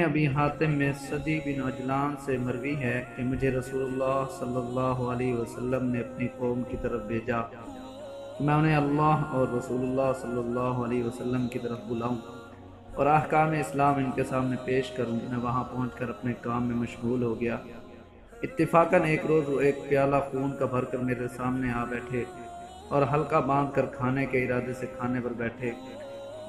अभी हातिम में सदी बिन अजलान से मरवी है कि मुझे रसूलुल्लाह सल्लल्लाहु अलैहि वसल्लम ने अपनी कौम की तरफ भेजा कि मैं उन्हें अल्लाह और रसूलुल्लाह सल्लल्लाहु अलैहि वसल्लम की तरफ बुलाऊं और अहकाम इस्लाम इनके सामने पेश करूं। मैं वहां पहुंचकर अपने काम में मशगूल हो गया। इत्तिफाकन एक रोज़ वो एक प्याला खून का भरकर मेरे सामने आ बैठे और हल्का बांध कर खाने के इरादे से खाने पर बैठे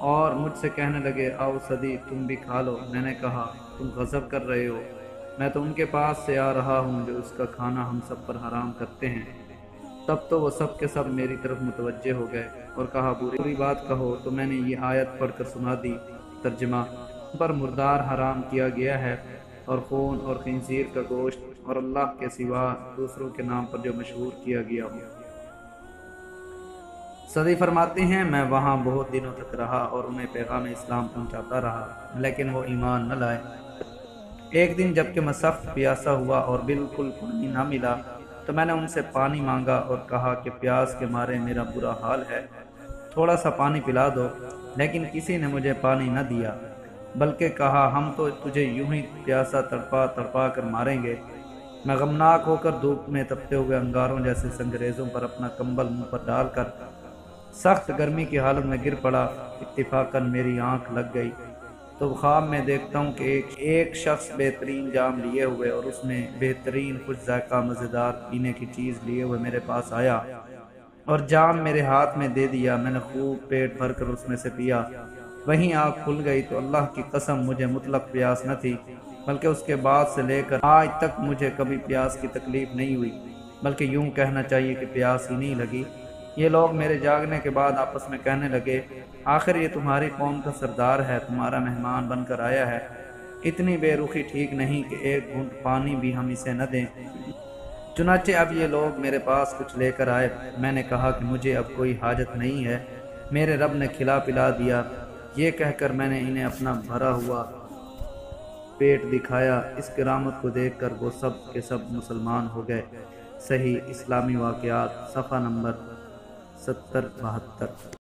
और मुझसे कहने लगे, आओ सदी तुम भी खा लो। मैंने कहा, तुम गज़ब कर रहे हो, मैं तो उनके पास से आ रहा हूँ जो उसका खाना हम सब पर हराम करते हैं। तब तो वो सब के सब मेरी तरफ मुतवज्जे हो गए और कहा, बुरी बात कहो तो मैंने ये आयत पढ़कर सुना दी। तर्जमा, पर मुर्दार हराम किया गया है और खून और खंजीर का गोश्त और अल्लाह के सिवा दूसरों के नाम पर जो मशहूर किया गया हो। सदी फरमाते हैं, मैं वहाँ बहुत दिनों तक रहा और उन्हें पैगाम इस्लाम पहुँचाता रहा, लेकिन वो ईमान न लाए। एक दिन जबकि मैं सख्त प्यासा हुआ और बिल्कुल पानी न मिला तो मैंने उनसे पानी मांगा और कहा कि प्यास के मारे मेरा बुरा हाल है, थोड़ा सा पानी पिला दो। लेकिन किसी ने मुझे पानी न दिया, बल्कि कहा, हम तो तुझे यूं ही प्यासा तड़पा तड़पा कर मारेंगे। मैं गमनाक होकर धूप में तपते हुए अंगारों जैसे संगरेजों पर अपना कंबल मुंह पर डालकर सख्त गर्मी की हालत में गिर पड़ा। इत्तिफाकन मेरी आंख लग गई तो ख्वाब में देखता हूँ कि एक शख्स बेहतरीन जाम लिए हुए और उसमें बेहतरीन कुछ जायका मज़ेदार पीने की चीज़ लिए हुए मेरे पास आया और जाम मेरे हाथ में दे दिया। मैंने खूब पेट भर कर उसमें से पिया। वहीं आँख खुल गई तो अल्लाह की कसम मुझे मुतलक प्यास न थी, बल्कि उसके बाद से लेकर आज तक मुझे कभी प्यास की तकलीफ नहीं हुई, बल्कि यूं कहना चाहिए कि प्यास ही नहीं लगी। ये लोग मेरे जागने के बाद आपस में कहने लगे, आखिर ये तुम्हारी कौम का सरदार है, तुम्हारा मेहमान बनकर आया है। इतनी बेरुखी ठीक नहीं कि एक घूंट पानी भी हम इसे न दें। चुनाचे अब ये लोग मेरे पास कुछ लेकर आए। मैंने कहा कि मुझे अब कोई हाजत नहीं है, मेरे रब ने खिला पिला दिया। ये कहकर मैंने इन्हें अपना भरा हुआ पेट दिखाया। इस करामत को देखकर वो सब के सब मुसलमान हो गए। सही इस्लामी वाक़यात, सफ़ा नंबर 70-72।